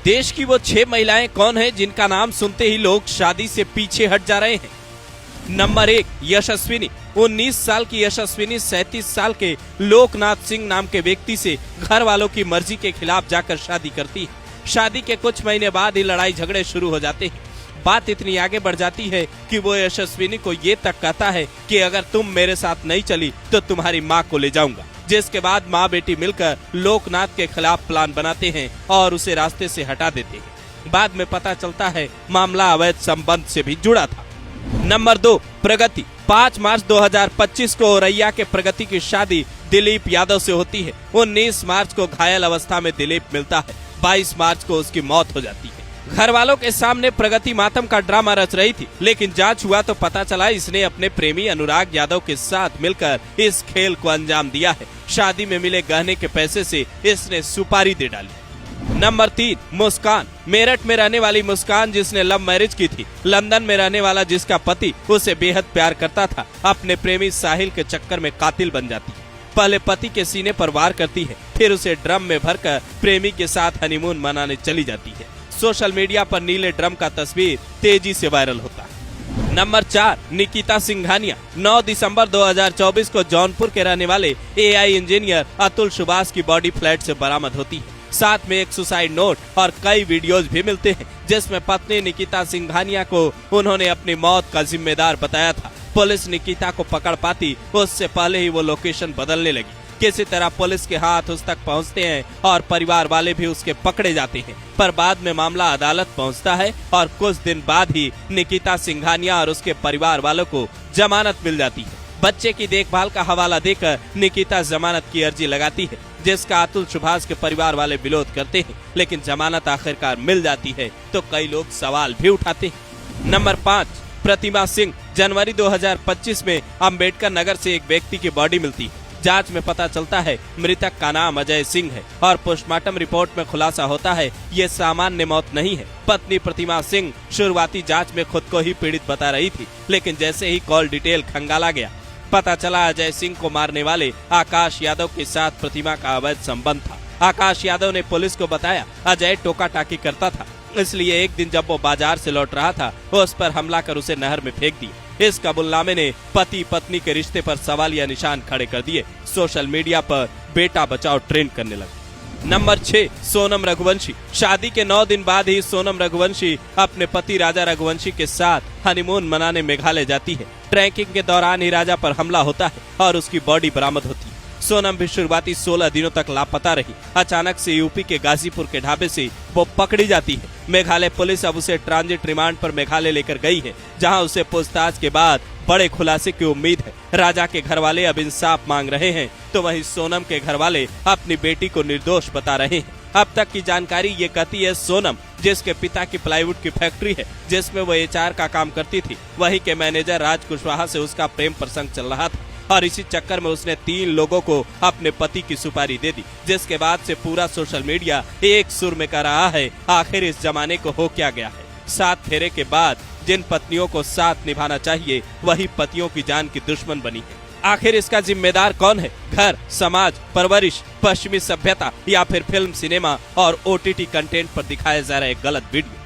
देश की वो 6 महिलाएं कौन है जिनका नाम सुनते ही लोग शादी से पीछे हट जा रहे हैं। नंबर 1, यशस्विनी। 19 साल की यशस्विनी 37 साल के लोकनाथ सिंह नाम के व्यक्ति से घर वालों की मर्जी के खिलाफ जाकर शादी करती है। शादी के कुछ महीने बाद ही लड़ाई झगड़े शुरू हो जाते हैं। बात इतनी आगे बढ़ जाती है कि वो यशस्विनी को ये तक कहता है कि अगर तुम मेरे साथ नहीं चली तो तुम्हारी माँ को ले जाऊंगा। जिसके बाद माँ बेटी मिलकर लोकनाथ के खिलाफ प्लान बनाते हैं और उसे रास्ते से हटा देते हैं। बाद में पता चलता है मामला अवैध संबंध से भी जुड़ा था। नंबर 2, प्रगति। 5 मार्च 2025 को औरैया के प्रगति की शादी दिलीप यादव से होती है। 19 मार्च को घायल अवस्था में दिलीप मिलता है। 22 मार्च को उसकी मौत हो जाती है। घर वालों के सामने प्रगति मातम का ड्रामा रच रही थी, लेकिन जांच हुआ तो पता चला इसने अपने प्रेमी अनुराग यादव के साथ मिलकर इस खेल को अंजाम दिया है। शादी में मिले गहने के पैसे से इसने सुपारी दे डाली। नंबर 3, मुस्कान। मेरठ में रहने वाली मुस्कान, जिसने लव मैरिज की थी, लंदन में रहने वाला जिसका पति उसे बेहद प्यार करता था, अपने प्रेमी साहिल के चक्कर में कातिल बन जाती है। पहले पति के सीने पर वार करती है, फिर उसे ड्रम में भरकर प्रेमी के साथ हनीमून मनाने चली जाती है। सोशल मीडिया पर नीले ड्रम का तस्वीर तेजी से वायरल होता है। नंबर 4, निकिता सिंघानिया। 9 दिसंबर 2024 को जौनपुर के रहने वाले AI इंजीनियर अतुल सुभाष की बॉडी फ्लैट से बरामद होती है। साथ में एक सुसाइड नोट और कई वीडियोज भी मिलते हैं, जिसमें पत्नी निकिता सिंघानिया को उन्होंने अपनी मौत का जिम्मेदार बताया था। पुलिस निकिता को पकड़ पाती उससे पहले ही वो लोकेशन बदलने लगी। किसी तरह पुलिस के हाथ उस तक पहुंचते हैं और परिवार वाले भी उसके पकड़े जाते हैं, पर बाद में मामला अदालत पहुंचता है और कुछ दिन बाद ही निकिता सिंघानिया और उसके परिवार वालों को जमानत मिल जाती है। बच्चे की देखभाल का हवाला देकर निकिता जमानत की अर्जी लगाती है, जिसका अतुल सुभाष के परिवार वाले विरोध करते हैं, लेकिन जमानत आखिरकार मिल जाती है तो कई लोग सवाल भी उठाते हैं। नंबर 5, प्रतिमा सिंह। जनवरी 2025 में अम्बेडकर नगर से एक व्यक्ति की बॉडी मिलती है। जांच में पता चलता है मृतक का नाम अजय सिंह है और पोस्टमार्टम रिपोर्ट में खुलासा होता है ये सामान्य मौत नहीं है। पत्नी प्रतिमा सिंह शुरुआती जांच में खुद को ही पीड़ित बता रही थी, लेकिन जैसे ही कॉल डिटेल खंगाला गया, पता चला अजय सिंह को मारने वाले आकाश यादव के साथ प्रतिमा का अवैध संबंध था। आकाश यादव ने पुलिस को बताया अजय टोका टाकी करता था, इसलिए एक दिन जब वो बाजार से लौट रहा था वो उस पर हमला कर उसे नहर में फेंक दिया। इस कबूलनामे ने पति पत्नी के रिश्ते पर सवालिया निशान खड़े कर दिए। सोशल मीडिया पर बेटा बचाओ ट्रेंड करने लगा। नंबर 6, सोनम रघुवंशी। शादी के 9 दिन बाद ही सोनम रघुवंशी अपने पति राजा रघुवंशी के साथ हनीमून मनाने मेघालय जाती है। ट्रैकिंग के दौरान ही राजा पर हमला होता है और उसकी बॉडी बरामद होती है। सोनम भी शुरुआती 16 दिनों तक लापता रही। अचानक से यूपी के गाजीपुर के ढाबे से वो पकड़ी जाती है। मेघालय पुलिस अब उसे ट्रांजिट रिमांड पर मेघालय लेकर गई है, जहां उसे पूछताछ के बाद बड़े खुलासे की उम्मीद है। राजा के घर वाले अब इंसाफ मांग रहे हैं, तो वहीं सोनम के घर वाले अपनी बेटी को निर्दोष बता रहे हैं। अब तक की जानकारी ये कहती है सोनम, जिसके पिता की प्लाईवुड की फैक्ट्री है जिसमें वो HR का काम करती थी, वहीं के मैनेजर राज कुशवाहा से उसका प्रेम प्रसंग चल रहा था और इसी चक्कर में उसने 3 लोगों को अपने पति की सुपारी दे दी, जिसके बाद से पूरा सोशल मीडिया एक सुर में कह रहा है आखिर इस जमाने को हो क्या गया है। 7 फेरे के बाद जिन पत्नियों को साथ निभाना चाहिए वही पतियों की जान की दुश्मन बनी है। आखिर इसका जिम्मेदार कौन है? घर, समाज, परवरिश, पश्चिमी सभ्यता या फिर फिल्म, सिनेमा और OTT कंटेंट पर दिखाया जा रहा है गलत वीडियो?